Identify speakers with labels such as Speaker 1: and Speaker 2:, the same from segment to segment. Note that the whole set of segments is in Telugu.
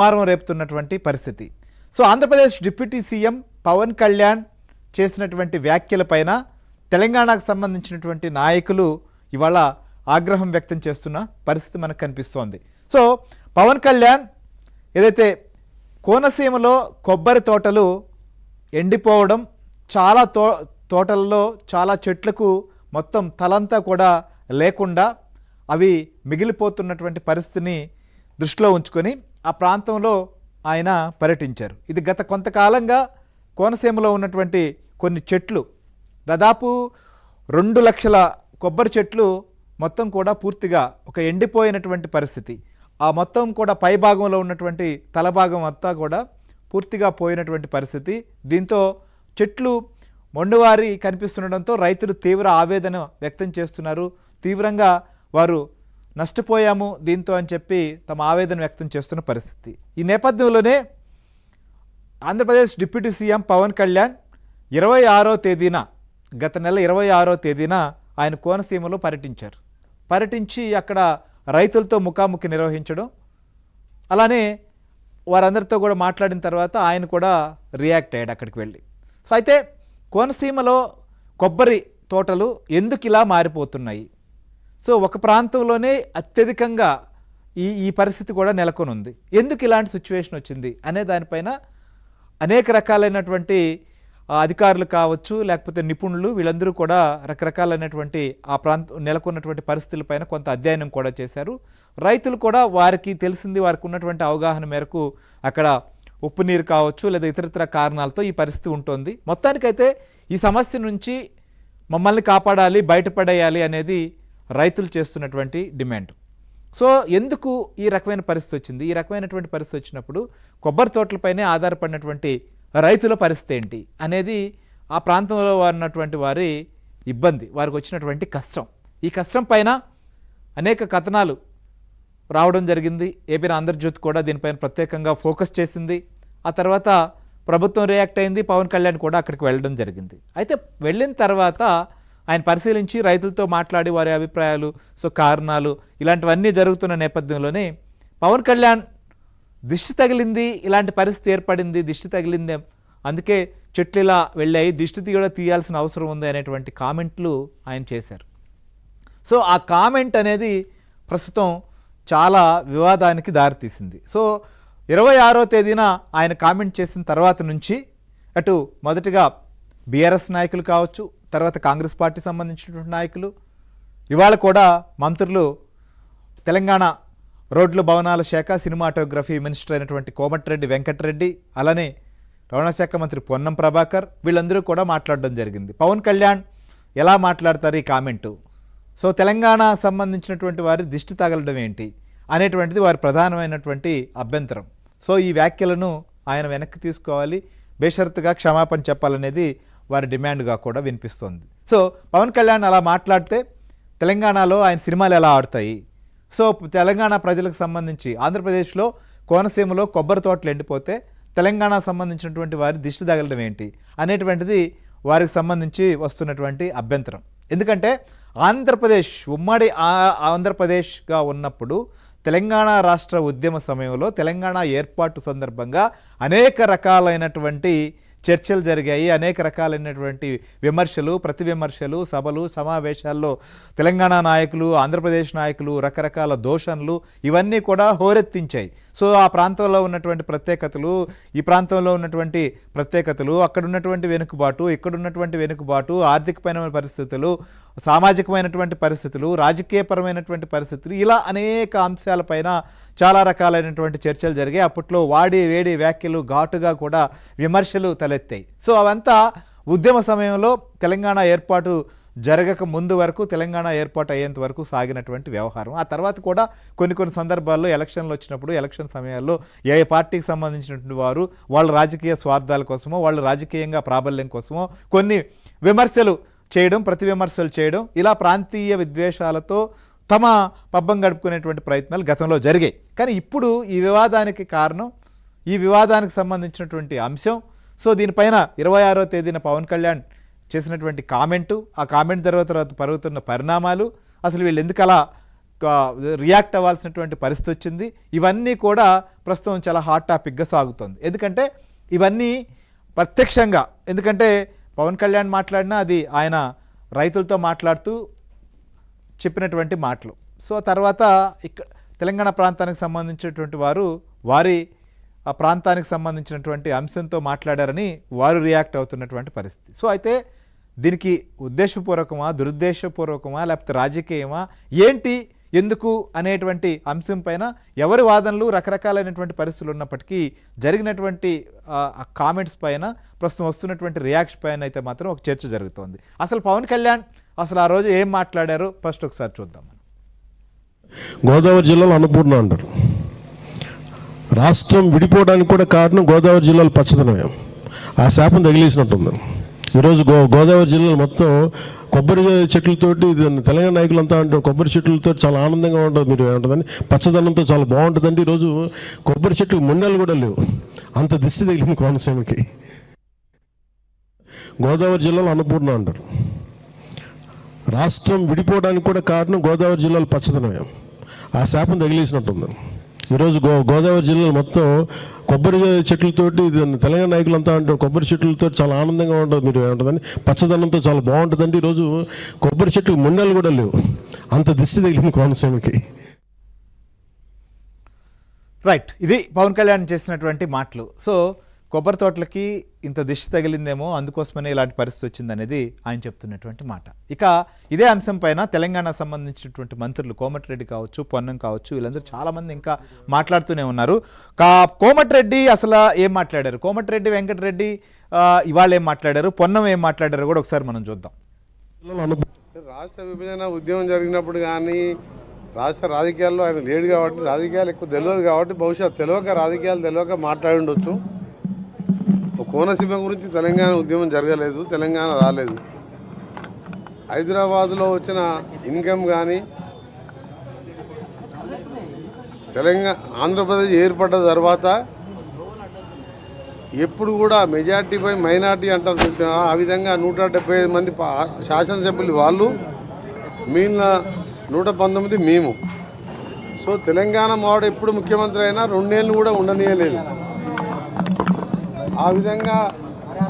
Speaker 1: మారం రేపుతున్నటువంటి పరిస్థితి. So Andhra Pradesh deputy CM Pawan Kalyan చేసినటువంటి వ్యాఖ్యలపైన తెలంగాణకు సంబంధించినటువంటి నాయకులు ఇవాళ ఆగ్రహం వ్యక్తం చేస్తున్న పరిస్థితి మనకు కనిపిస్తోంది. సో పవన్ కళ్యాణ్ ఏదైతే కోనసీమలో కొబ్బరి తోటలు ఎండిపోవడం, చాలా తోటలలో చాలా చెట్లకు మొత్తం తలంతా కూడా లేకుండా అవి మిగిలిపోతున్నటువంటి పరిస్థితిని దృష్టిలో ఉంచుకొని ఆ ప్రాంతంలో ఆయన పర్యటించారు. ఇది గత కొంతకాలంగా కోనసీమలో ఉన్నటువంటి కొన్ని చెట్లు, దాదాపు 2 లక్షల కొబ్బరి చెట్లు మొత్తం కూడా పూర్తిగా ఒక ఎండిపోయినటువంటి పరిస్థితి. ఆ మొత్తం కూడా పై భాగంలో ఉన్నటువంటి తలభాగం అంతా కూడా పూర్తిగా పోయినటువంటి పరిస్థితి. దీంతో చెట్లు మొండువారి కనిపిస్తుండడంతో రైతులు తీవ్ర ఆవేదన వ్యక్తం చేస్తున్నారు. తీవ్రంగా వారు నష్టపోయాము దీంతో అని చెప్పి తమ ఆవేదన వ్యక్తం చేస్తున్న పరిస్థితి. ఈ నేపథ్యంలోనే ఆంధ్రప్రదేశ్ డిప్యూటీ సీఎం పవన్ కళ్యాణ్ 26వ తేదీన, గత నెల 26వ తేదీన ఆయన కోనసీమలో పర్యటించి అక్కడ రైతులతో ముఖాముఖి నిర్వహించడం, అలానే వారందరితో కూడా మాట్లాడిన తర్వాత ఆయన కూడా రియాక్ట్ అయ్యాడు అక్కడికి వెళ్ళి. సో అయితే కోనసీమలో కొబ్బరి తోటలు ఎందుకు ఇలా మారిపోతున్నాయి, సో ఒక ప్రాంతంలోనే అత్యధికంగా ఈ పరిస్థితి కూడా నెలకొని ఉంది, ఎందుకు ఇలాంటి సిచ్యువేషన్ వచ్చింది అనే దానిపైన అనేక రకాలైనటువంటి అధికారులు కావచ్చు, లేకపోతే నిపుణులు, వీళ్ళందరూ కూడా రకరకాలైనటువంటి ఆ నెలకొన్నటువంటి పరిస్థితులపైన కొంత అధ్యయనం కూడా చేశారు. రైతులు కూడా వారికి తెలిసింది, వారికి ఉన్నటువంటి అవగాహన మేరకు అక్కడ ఉప్పు నీరు కావచ్చు లేదా ఇతరత్ర కారణాలతో ఈ పరిస్థితి ఉంటుంది. మొత్తానికైతే ఈ సమస్య నుంచి మమ్మల్ని కాపాడాలి, బయటపడేయాలి అనేది రైతులు చేస్తున్నటువంటి డిమాండ్. సో ఎందుకు ఈ రకమైన పరిస్థితి వచ్చింది? ఈ రకమైనటువంటి పరిస్థితి వచ్చినప్పుడు కొబ్బరి తోటలపైనే ఆధారపడినటువంటి రైతుల పరిస్థితి ఏంటి అనేది ఆ ప్రాంతంలో ఉన్నటువంటి వారి ఇబ్బంది, వారికి వచ్చినటువంటి కష్టం. ఈ కష్టం పైన అనేక కథనాలు రావడం జరిగింది. ఏపీ ఆంధ్రజ్యోతి కూడా దీనిపైన ప్రత్యేకంగా ఫోకస్ చేసింది. ఆ తర్వాత ప్రభుత్వం రియాక్ట్ అయింది, పవన్ కళ్యాణ్ కూడా అక్కడికి వెళ్ళడం జరిగింది. అయితే వెళ్ళిన తర్వాత ఆయన పరిశీలించి రైతులతో మాట్లాడి వారి అభిప్రాయాలు, సో కారణాలు ఇలాంటివన్నీ జరుగుతున్న నేపథ్యంలోనే పవన్ కళ్యాణ్ దిష్టి తగిలింది, ఇలాంటి పరిస్థితి ఏర్పడింది, దిష్టి తగిలింది, అందుకే చెట్లు ఇలా వెళ్ళాయి, దిష్టి కూడా తీయాల్సిన అవసరం ఉంది అనేటువంటి కామెంట్లు ఆయన చేశారు. సో ఆ కామెంట్ అనేది ప్రస్తుతం చాలా వివాదానికి దారితీసింది. సో 26వ తేదీన ఆయన కామెంట్ చేసిన తర్వాత నుంచి అటు మొదటిగా బీఆర్ఎస్ నాయకులు కావచ్చు, తర్వాత కాంగ్రెస్ పార్టీ సంబంధించినటువంటి నాయకులు, ఇవాళ కూడా మంత్రులు, తెలంగాణ రోడ్లు భవనాల శాఖ సినిమాటోగ్రఫీ మినిస్టర్ అయినటువంటి కోమటిరెడ్డి వెంకటరెడ్డి, అలానే రవాణా శాఖ మంత్రి పొన్నం ప్రభాకర్, వీళ్ళందరూ కూడా మాట్లాడడం జరిగింది. పవన్ కళ్యాణ్ ఎలా మాట్లాడతారు ఈ కామెంటు, సో తెలంగాణ సంబంధించినటువంటి వారి దిష్టి తగలడం ఏంటి అనేటువంటిది వారి ప్రధానమైనటువంటి అభ్యంతరం. సో ఈ వ్యాఖ్యలను ఆయన వెనక్కి తీసుకోవాలి, బేషరతుగా క్షమాపణ చెప్పాలనేది వారి డిమాండ్గా కూడా వినిపిస్తోంది. సో పవన్ కళ్యాణ్ అలా మాట్లాడితే తెలంగాణలో ఆయన సినిమాలు ఎలా ఆడుతాయి, సో తెలంగాణ ప్రజలకు సంబంధించి ఆంధ్రప్రదేశ్లో కోనసీమలో కొబ్బరి తోటలు ఎండిపోతే తెలంగాణ సంబంధించినటువంటి వారి దిష్టి తగలడం ఏంటి అనేటువంటిది వారికి సంబంధించి వస్తున్నటువంటి అభ్యంతరం. ఎందుకంటే ఆంధ్రప్రదేశ్ ఉమ్మడి ఆంధ్రప్రదేశ్గా ఉన్నప్పుడు తెలంగాణ రాష్ట్ర ఉద్యమ సమయంలో తెలంగాణ ఏర్పాటు సందర్భంగా అనేక రకాలైనటువంటి చర్చలు జరిగాయి, అనేక రకాలైనటువంటి విమర్శలు, ప్రతి విమర్శలు, సభలు, సమావేశాల్లో తెలంగాణ నాయకులు, ఆంధ్రప్రదేశ్ నాయకులు రకరకాల దోషణలు ఇవన్నీ కూడా హోరెత్తించాయి. సో ఆ ప్రాంతంలో ఉన్నటువంటి ప్రత్యేకతలు, ఈ ప్రాంతంలో ఉన్నటువంటి ప్రత్యేకతలు, అక్కడ ఉన్నటువంటి వెనుకబాటు, ఇక్కడ ఉన్నటువంటి వెనుకబాటు, ఆర్థికపరమైన పరిస్థితులు, సామాజికమైనటువంటి పరిస్థితులు, రాజకీయపరమైనటువంటి పరిస్థితులు, ఇలా అనేక అంశాలపైన చాలా రకాలైనటువంటి చర్చలు జరిగాయి. అప్పట్లో వేడి వ్యాఖ్యలు, ఘాటుగా కూడా విమర్శలు తలెత్తాయి. సో అవంతా ఉద్యమ సమయంలో తెలంగాణ ఏర్పాటు జరగక ముందు వరకు, తెలంగాణ ఏర్పాటు అయ్యేంత వరకు సాగినటువంటి వ్యవహారం. ఆ తర్వాత కూడా కొన్ని సందర్భాల్లో ఎలక్షన్లు వచ్చినప్పుడు, ఎలక్షన్ సమయాల్లో ఏ పార్టీకి సంబంధించినటువంటి వారు వాళ్ళ రాజకీయ స్వార్థాల కోసమో, వాళ్ళు రాజకీయంగా ప్రాబల్యం కోసమో కొన్ని విమర్శలు చేయడం, ప్రతి విమర్శలు చేయడం, ఇలా ప్రాంతీయ విద్వేషాలతో తమ పబ్బం గడుపుకునేటువంటి ప్రయత్నాలు గతంలో జరిగాయి. కానీ ఇప్పుడు ఈ వివాదానికి కారణం, ఈ వివాదానికి సంబంధించినటువంటి అంశం, సో దీనిపైన 26వ తేదీన పవన్ కళ్యాణ్ చేసినటువంటి కామెంటు, ఆ కామెంట్ తర్వాత పరుగుతున్న పరిణామాలు, అసలు వీళ్ళు ఎందుకు అలా రియాక్ట్ అవ్వాల్సినటువంటి పరిస్థితి వచ్చింది. ఇవన్నీ కూడా ప్రస్తుతం చాలా హాట్ టాపిక్గా సాగుతుంది. ఎందుకంటే ఇవన్నీ ప్రత్యక్షంగా, ఎందుకంటే పవన్ కళ్యాణ్ మాట్లాడినా అది ఆయన రైతులతో మాట్లాడుతూ చెప్పినటువంటి మాటలు. సో తర్వాత ఇక్కడ తెలంగాణ ప్రాంతానికి సంబంధించినటువంటి వారి ఆ ప్రాంతానికి సంబంధించినటువంటి అంశంతో మాట్లాడారని వారు రియాక్ట్ అవుతున్నటువంటి పరిస్థితి. సో అయితే దీనికి ఉద్దేశపూర్వకమా, దురుద్దేశపూర్వకమా, లేకపోతే రాజకీయమా, ఏంటి, ఎందుకు అనేటువంటి అంశం పైన ఎవరి వాదనలు రకరకాలైనటువంటి పరిస్థితులు ఉన్నప్పటికీ జరిగినటువంటి కామెంట్స్ పైన, ప్రస్తుతం వస్తున్నటువంటి రియాక్షన్ పైన అయితే మాత్రం ఒక చర్చ జరుగుతోంది. అసలు పవన్ కళ్యాణ్ అసలు ఆ రోజు ఏం మాట్లాడారో ఫస్ట్ ఒకసారి చూద్దాం.
Speaker 2: గోదావరి జిల్లాలో అన్నపూర్ణ అంటారు. రాష్ట్రం విడిపోవడానికి కూడా కారణం గోదావరి జిల్లాలో పచ్చదనమే. ఆ శాపం తగిలేసినట్టుంది. ఈరోజు గోదావరి జిల్లాలో మొత్తం కొబ్బరి చెట్లతోటి, తెలంగాణ నాయకులంతా అంటారు కొబ్బరి చెట్లతో చాలా ఆనందంగా ఉంటుంది, మీరు ఏమంటుందని పచ్చదనంతో చాలా బాగుంటుందండి. ఈరోజు కొబ్బరి చెట్లు ముండలు కూడా లేవు, అంత దిష్టి తగిలింది కోనసీమకి. గోదావరి జిల్లాలో అన్నపూర్ణ అంటారు. రాష్ట్రం విడిపోవడానికి కూడా కారణం గోదావరి జిల్లాలో పచ్చదనమే. ఆ శాపం తగిలేసినట్టుంది. ఈరోజు గోదావరి జిల్లాలో మొత్తం కొబ్బరి చెట్లతోటి, తెలంగాణ నాయకులంతా అంటారు కొబ్బరి చెట్లతో చాలా ఆనందంగా ఉంటుంది, మీరు ఏమంటుందని పచ్చదనంతో చాలా బాగుంటుందండి. ఈరోజు కొబ్బరి చెట్లు ముండలు కూడా లేవు, అంత దిష్టి తగిలింది కోనసీమకి.
Speaker 1: రైట్, ఇది పవన్ కళ్యాణ్ చేసినటువంటి మాటలు. సో కొబ్బరి తోటలకి ఇంత దిష్టి తగిలిందేమో, అందుకోసమనే ఇలాంటి పరిస్థితి వచ్చిందనేది ఆయన చెప్తున్నటువంటి మాట. ఇక ఇదే అంశం పైన తెలంగాణ సంబంధించినటువంటి మంత్రులు కోమటిరెడ్డి కావచ్చు, పొన్నం కావచ్చు, వీళ్ళందరూ చాలామంది ఇంకా మాట్లాడుతూనే ఉన్నారు. కోమటిరెడ్డి అసలు ఏం మాట్లాడారు, కోమటిరెడ్డి వెంకటరెడ్డి ఇవాళ ఏం మాట్లాడారు, పొన్నం ఏం మాట్లాడారు కూడా ఒకసారి మనం చూద్దాం.
Speaker 3: రాష్ట్ర విభజన ఉద్యమం జరిగినప్పుడు కానీ రాష్ట్ర రాజకీయాల్లో ఆయన లేడు కాబట్టి, రాజకీయాలు ఎక్కువ తెలియదు కాబట్టి, బహుశా రాజకీయాలు తెలియక మాట్లాడి ఉండొచ్చు. కోనసీమ గురించి తెలంగాణ ఉద్యమం జరగలేదు, తెలంగాణ రాలేదు. హైదరాబాద్లో వచ్చిన ఇన్కమ్ కానీ, ఆంధ్రప్రదేశ్ ఏర్పడ్డ తర్వాత ఎప్పుడు కూడా మెజార్టీపై మైనార్టీ అంటారు, ఆ విధంగా 175 మంది శాసనసభ్యులు వాళ్ళు, మిగిలిన 119 మేము. సో తెలంగాణ మావాడు ఎప్పుడు ముఖ్యమంత్రి అయినా 2 ఏళ్ళు కూడా ఉండనీయలేదు. ఆ విధంగా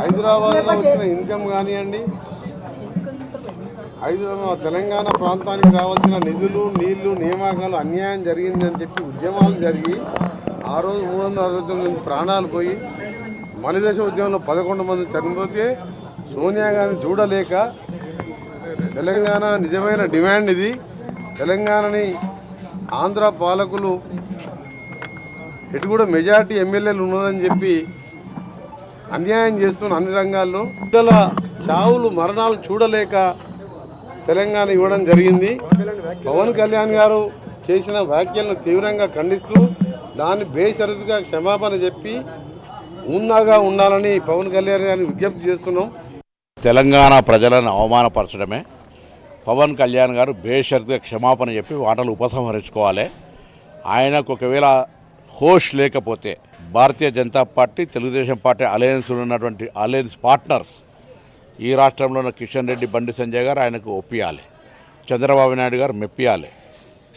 Speaker 3: హైదరాబాద్లో వచ్చిన ఇన్కమ్ కానివ్వండి, తెలంగాణ ప్రాంతానికి రావాల్సిన నిధులు, నీళ్లు, నియామకాలు అన్యాయం జరిగిందని చెప్పి ఉద్యమాలు జరిగి ఆ రోజు 369 మంది ప్రాణాలు పోయి, మలిదశ ఉద్యమంలో 11 మంది చనిపోతే సోనియా గాంధీ చూడలేక, తెలంగాణ నిజమైన డిమాండ్ ఇది, తెలంగాణని ఆంధ్ర పాలకులు ఎటు కూడా మెజార్టీ ఎమ్మెల్యేలు ఉన్నదని చెప్పి అన్యాయం చేస్తున్న అన్ని రంగాల్లో పిల్లల చావులు, మరణాలు చూడలేక తెలంగాణ ఇవ్వడం జరిగింది. పవన్ కళ్యాణ్ గారు చేసిన వ్యాఖ్యలను తీవ్రంగా ఖండిస్తూ దాన్ని బేషరతుగా క్షమాపణ చెప్పి ఉన్నాగా ఉండాలని పవన్ కళ్యాణ్ గారిని విజ్ఞప్తి చేస్తున్నాం.
Speaker 4: తెలంగాణ ప్రజలను అవమానపరచడమే. పవన్ కళ్యాణ్ గారు బేషరతుగా క్షమాపణ చెప్పి వాటలు ఉపసంహరించుకోవాలి. ఆయనకు ఒకవేళ హోష్ లేకపోతే భారతీయ జనతా పార్టీ, తెలుగుదేశం పార్టీ అలయన్స్లో ఉన్నటువంటి అలయన్స్ పార్ట్నర్స్, ఈ రాష్ట్రంలో ఉన్న కిషన్ రెడ్డి, బండి సంజయ్ గారు ఆయనకు ఒప్పియాలి, చంద్రబాబు నాయుడు గారు మెప్పియాలి,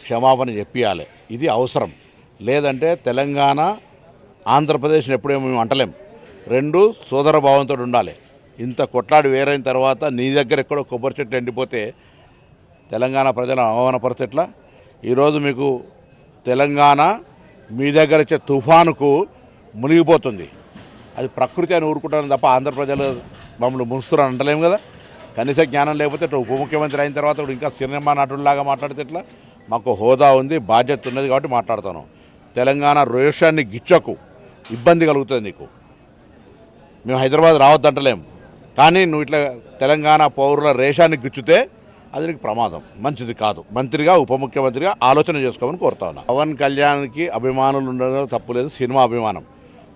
Speaker 4: క్షమాపణ చెప్పియాలి. ఇది అవసరం. లేదంటే తెలంగాణ, ఆంధ్రప్రదేశ్ని ఎప్పుడూ మేము అంటలేం. 2 సోదర భావంతో ఉండాలి. ఇంత కొట్లాడి వేరైన తర్వాత నీ దగ్గర ఎక్కడో కొబ్బరి చెట్లు ఎండిపోతే తెలంగాణ ప్రజలను అవమానపరచట్లా. ఈరోజు మీకు తెలంగాణ మీ దగ్గర వచ్చే తుఫానుకు మునిగిపోతుంది. అది ప్రకృతి అని ఊరుకుంటాను తప్ప ఆంధ్ర ప్రజలు మమ్మల్ని మునుస్తున్నారని అంటలేము కదా. కనీస జ్ఞానం లేకపోతే ఇట్లా ఉప ముఖ్యమంత్రి అయిన తర్వాత ఇంకా సినిమా నటుడిలాగా మాట్లాడితే ఇట్లా. మాకు హోదా ఉంది, బాధ్యత ఉన్నది కాబట్టి మాట్లాడుతాను. తెలంగాణ రోషాన్ని గిచ్చకు, ఇబ్బంది కలుగుతుంది నీకు. మేము హైదరాబాద్ రావద్దంటలేము, కానీ నువ్వు ఇట్లా తెలంగాణ పౌరుల రేషాన్ని గిచ్చితే అది నీకు ప్రమాదం, మంచిది కాదు. మంత్రిగా, ఉప ముఖ్యమంత్రిగా ఆలోచన చేసుకోమని కోరుతా ఉన్నా. పవన్ కళ్యాణ్కి అభిమానులు ఉండడం తప్పులేదు, సినిమా అభిమానం.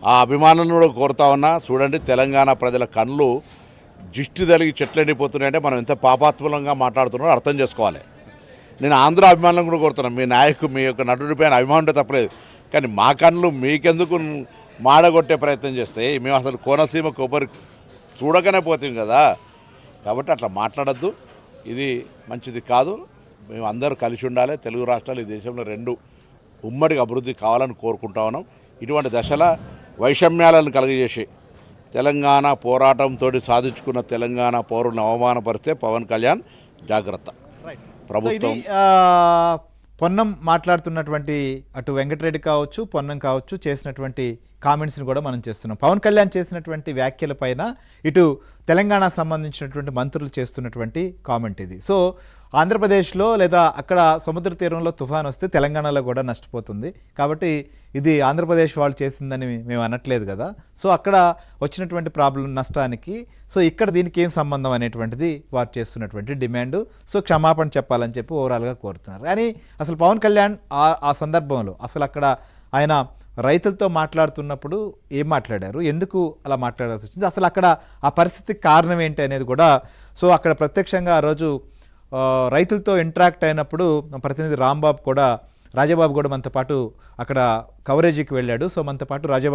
Speaker 4: ఆ అభిమానులను కూడా కోరుతా ఉన్నా. చూడండి, తెలంగాణ ప్రజల కళ్ళు దిష్టి తగిలి చెట్లు ఎండిపోతున్నాయంటే మనం ఎంత పాపాత్మకంగా మాట్లాడుతున్నారో అర్థం చేసుకోవాలి. నేను ఆంధ్ర అభిమానులను కూడా కోరుతున్నాను. మీ యొక్క నటుడిపైన అభిమానం ఉంటే తప్పలేదు, కానీ మా కళ్ళు మీకెందుకు మాడగొట్టే ప్రయత్నం చేస్తే మేము అసలు కోనసీమ కొబ్బరి చూడకనే పోతాం కదా. కాబట్టి అట్లా మాట్లాడద్దు, ఇది మంచిది కాదు. మేము అందరూ కలిసి ఉండాలి. తెలుగు రాష్ట్రాలు ఈ దేశంలో రెండు ఉమ్మడిగా అభివృద్ధి కావాలని కోరుకుంటా ఉన్నాం. ఇటువంటి దశలో వైషమ్యాలను కలుగజేసి తెలంగాణ పోరాటంతో సాధించుకున్న తెలంగాణ పౌరులను అవమానపరిస్తే పవన్ కళ్యాణ్ జాగ్రత్త.
Speaker 1: సో ఇది
Speaker 4: ప్రభుత్వం
Speaker 1: పొన్నం మాట్లాడుతున్నటువంటి అటు వెంకటరెడ్డి కావచ్చు, పొన్నం కావచ్చు చేసినటువంటి కామెంట్స్ని కూడా మనం చేస్తున్నాం. పవన్ కళ్యాణ్ చేసినటువంటి వ్యాఖ్యల పైన ఇటు తెలంగాణ సంబంధించినటువంటి మంత్రులు చేస్తున్నటువంటి కామెంట్ ఇది. సో ఆంధ్రప్రదేశ్లో లేదా అక్కడ సముద్ర తీరంలో తుఫాన్ వస్తే తెలంగాణలో కూడా నష్టపోతుంది. కాబట్టి ఇది ఆంధ్రప్రదేశ్ వాళ్ళు చేసిందని మేము అనట్లేదు కదా. సో అక్కడ వచ్చినటువంటి ప్రాబ్లం నష్టానికి సో ఇక్కడ దీనికి ఏం సంబంధం అనేటువంటిది వారు చేస్తున్నటువంటి డిమాండ్. సో క్షమాపణ చెప్పాలని చెప్పి ఓవరాల్గా కోరుతున్నారు. కానీ అసలు పవన్ కళ్యాణ్ ఆ సందర్భంలో అసలు అక్కడ ఆయన రైతులతో మాట్లాడుతున్నప్పుడు ఏం మాట్లాడారు, ఎందుకు అలా మాట్లాడాల్సి వచ్చింది, అసలు అక్కడ ఆ పరిస్థితికి కారణం ఏంటి అనేది కూడా సో అక్కడ ప్రత్యక్షంగా ఆ రోజు రైతులతో ఇంటరాక్ట్ అయినప్పుడు ప్రతినిధి రాజబాబు కూడా మనతో పాటు అక్కడ కవరేజీకి వెళ్ళాడు. సో మనతో పాటు రాజబాబు